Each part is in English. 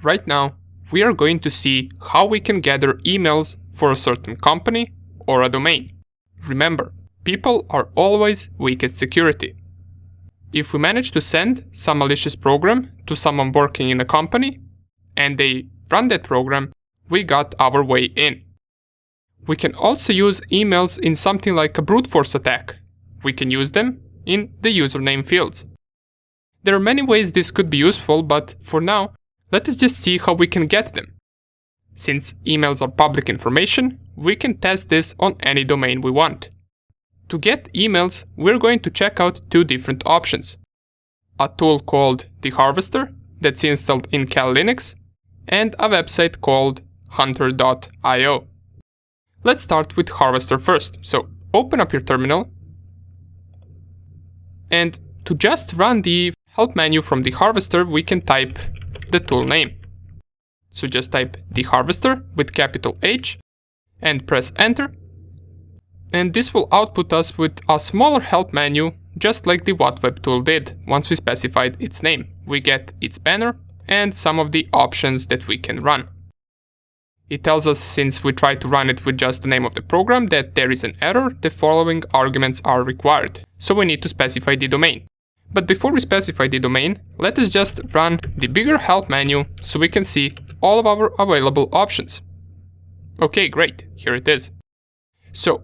Right now, we are going to see how we can gather emails for a certain company or a domain. Remember, people are always weak at security. If we manage to send some malicious program to someone working in a company, and they run that program, we got our way in. We can also use emails in something like a brute force attack. We can use them in the username fields. There are many ways this could be useful, but for now, let us just see how we can get them. Since emails are public information, we can test this on any domain we want. To get emails, we're going to check out two different options. A tool called Theharvester that's installed in Cal Linux, and a website called hunter.io. Let's start with Harvester first. So open up your terminal, and to just run the help menu from the Harvester, we can type the tool name. So just type Theharvester with capital H and press enter. And this will output us with a smaller help menu, just like the WhatWeb tool did once we specified its name. We get its banner and some of the options that we can run. It tells us, since we try to run it with just the name of the program, that there is an error, the following arguments are required. So we need to specify the domain. But before we specify the domain, let us just run the bigger help menu so we can see all of our available options. Okay, great, here it is. So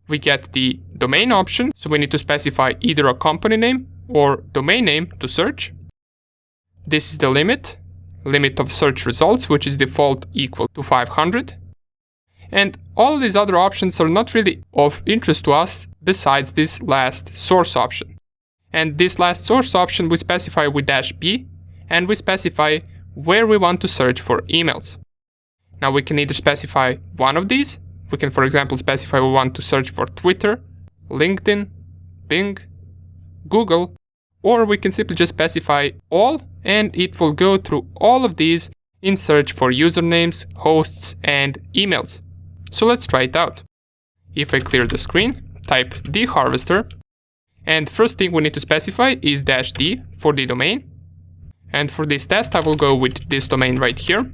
we get the domain option, so we need to specify either a company name or domain name to search. This is the limit of search results, which is default equal to 500. And all of these other options are not really of interest to us besides this last source option. And this last source option we specify with -b, and we specify where we want to search for emails. Now we can either specify one of these. We can, for example, specify we want to search for Twitter, LinkedIn, Bing, Google, or we can simply just specify all, and it will go through all of these in search for usernames, hosts, and emails. So let's try it out. If I clear the screen, type Theharvester, and first thing we need to specify is -d for the domain. And for this test, I will go with this domain right here,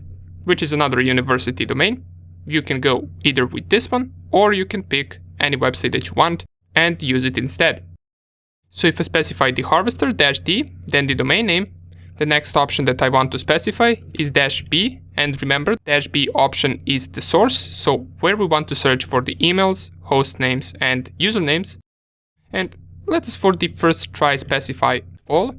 which is another university domain. You can go either with this one, or you can pick any website that you want and use it instead. So if I specify the Harvester -d, then the domain name, the next option that I want to specify is -b, and remember, -b option is the source, so where we want to search for the emails, host names, and usernames. And let us for the first try specify all.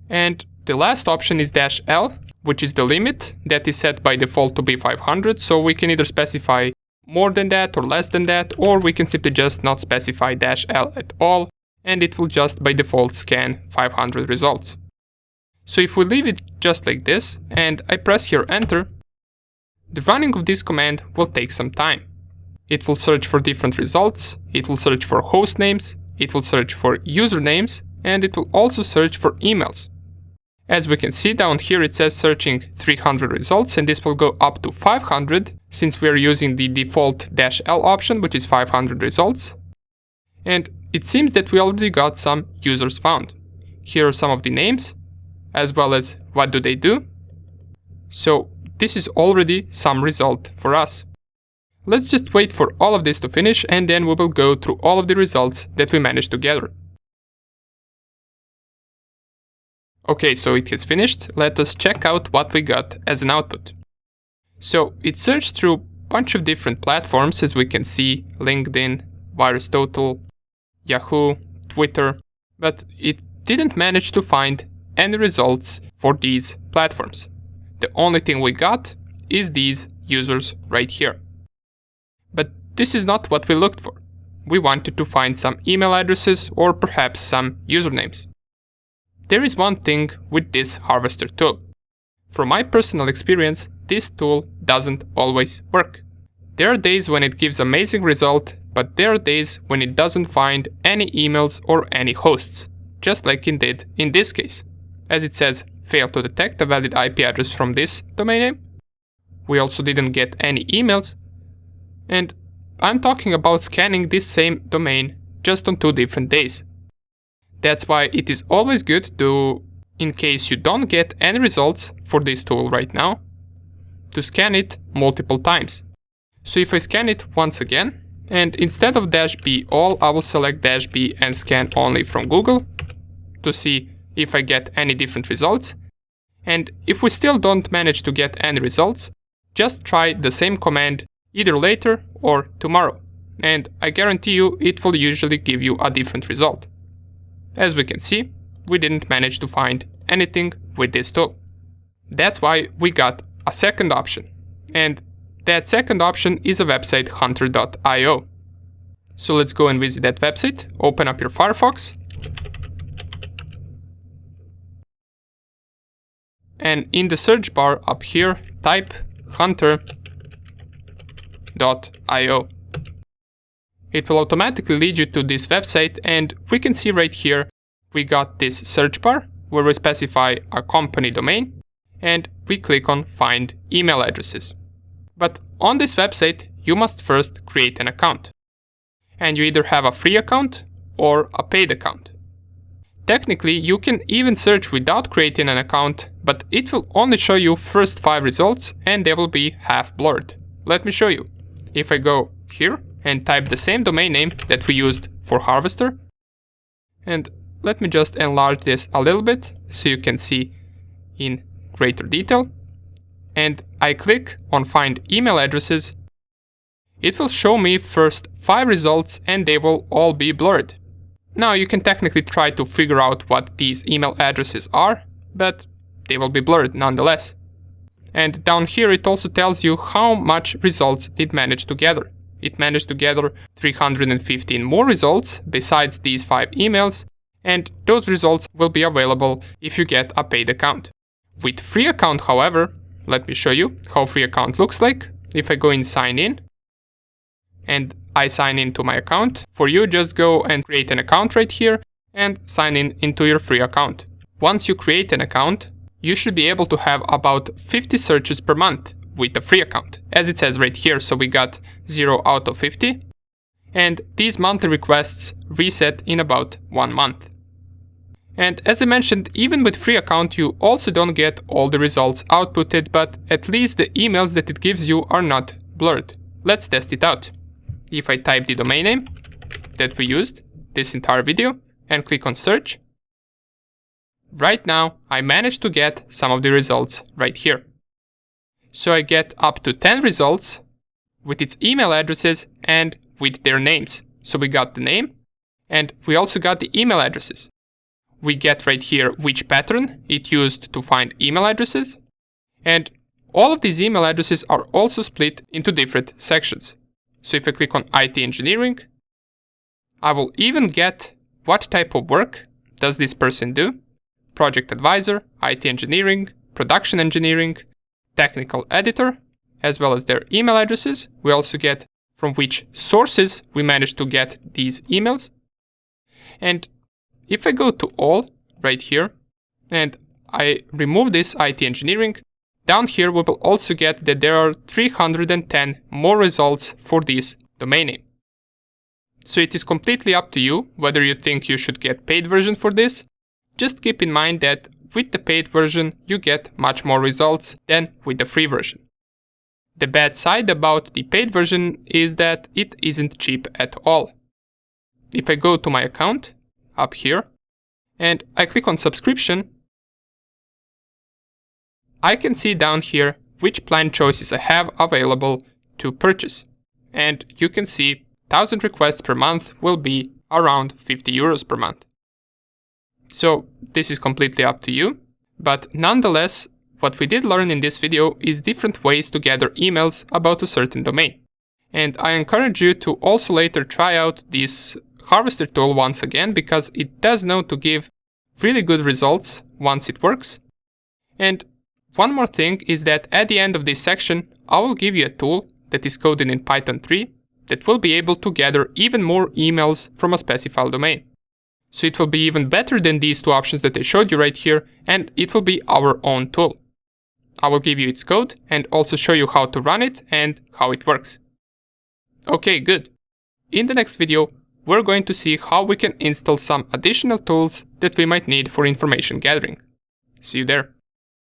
And the last option is -l, which is the limit that is set by default to be 500, so we can either specify more than that or less than that, or we can simply just not specify -l at all, and it will just by default scan 500 results. So if we leave it just like this, and I press here enter, the running of this command will take some time. It will search for different results, it will search for host names, it will search for usernames, and it will also search for emails. As we can see down here, it says searching 300 results, and this will go up to 500 since we are using the default -l option, which is 500 results. And it seems that we already got some users found. Here are some of the names, as well as what do they do. So this is already some result for us. Let's just wait for all of this to finish, and then we will go through all of the results that we managed to gather. Okay, so it has finished. Let us check out what we got as an output. So it searched through a bunch of different platforms, as we can see, LinkedIn, VirusTotal, Yahoo, Twitter, but it didn't manage to find any results for these platforms. The only thing we got is these users right here. But this is not what we looked for. We wanted to find some email addresses or perhaps some usernames. There is one thing with this Harvester tool. From my personal experience, this tool doesn't always work. There are days when it gives amazing result, but there are days when it doesn't find any emails or any hosts, just like it did in this case. As it says, failed to detect a valid IP address from this domain name. We also didn't get any emails. And I'm talking about scanning this same domain just on 2 different days. That's why it is always good to in case you don't get any results for this tool right now, to scan it multiple times. So if I scan it once again, and instead of -B all, I will select -B and scan only from Google to see if I get any different results. And if we still don't manage to get any results, just try the same command either later or tomorrow. And I guarantee you it will usually give you a different result. As we can see, we didn't manage to find anything with this tool. That's why we got a second option. And that second option is a website, hunter.io. So let's go and visit that website. Open up your Firefox. And in the search bar up here, type hunter.io. It will automatically lead you to this website, and we can see right here we got this search bar where we specify a company domain and we click on find email addresses. But on this website you must first create an account. And you either have a free account or a paid account. Technically you can even search without creating an account, but it will only show you first 5 results and they will be half blurred. Let me show you. If I go here and type the same domain name that we used for Harvester, and let me just enlarge this a little bit so you can see in greater detail, and I click on find email addresses, it will show me first 5 results and they will all be blurred. Now you can technically try to figure out what these email addresses are, but they will be blurred nonetheless. And down here it also tells you how much results it managed to gather. It managed to gather 315 more results besides these 5 emails, and those results will be available if you get a paid account. With free account, however, let me show you how free account looks like. If I go in sign in, and I sign into my account, for you just go and create an account right here and sign in into your free account. Once you create an account, you should be able to have about 50 searches per month with a free account, as it says right here. So we got 0 out of 50, and these monthly requests reset in about 1 month. And as I mentioned, even with free account you also don't get all the results outputted, but at least the emails that it gives you are not blurred. Let's test it out. If I type the domain name that we used this entire video and click on search, right now I managed to get some of the results right here. So I get up to 10 results with its email addresses and with their names. So we got the name and we also got the email addresses. We get right here which pattern it used to find email addresses, and all of these email addresses are also split into different sections. So if I click on IT engineering, I will even get what type of work does this person do: project advisor, IT engineering, production engineering, technical editor, as well as their email addresses. We also get from which sources we managed to get these emails. And if I go to all right here and I remove this IT engineering, down here we will also get that there are 310 more results for this domain name. So it is completely up to you whether you think you should get paid version for this. Just keep in mind that with the paid version you get much more results than with the free version. The bad side about the paid version is that it isn't cheap at all. If I go to my account up here and I click on subscription, I can see down here which plan choices I have available to purchase. And you can see 1000 requests per month will be around 50 euros per month. So this is completely up to you, but nonetheless, what we did learn in this video is different ways to gather emails about a certain domain. And I encourage you to also later try out this Harvester tool once again, because it does know to give really good results once it works. And one more thing is that at the end of this section, I will give you a tool that is coded in Python 3 that will be able to gather even more emails from a specified domain. So it will be even better than these 2 options that I showed you right here, and it will be our own tool. I will give you its code and also show you how to run it and how it works. Okay, good. In the next video, we're going to see how we can install some additional tools that we might need for information gathering. See you there.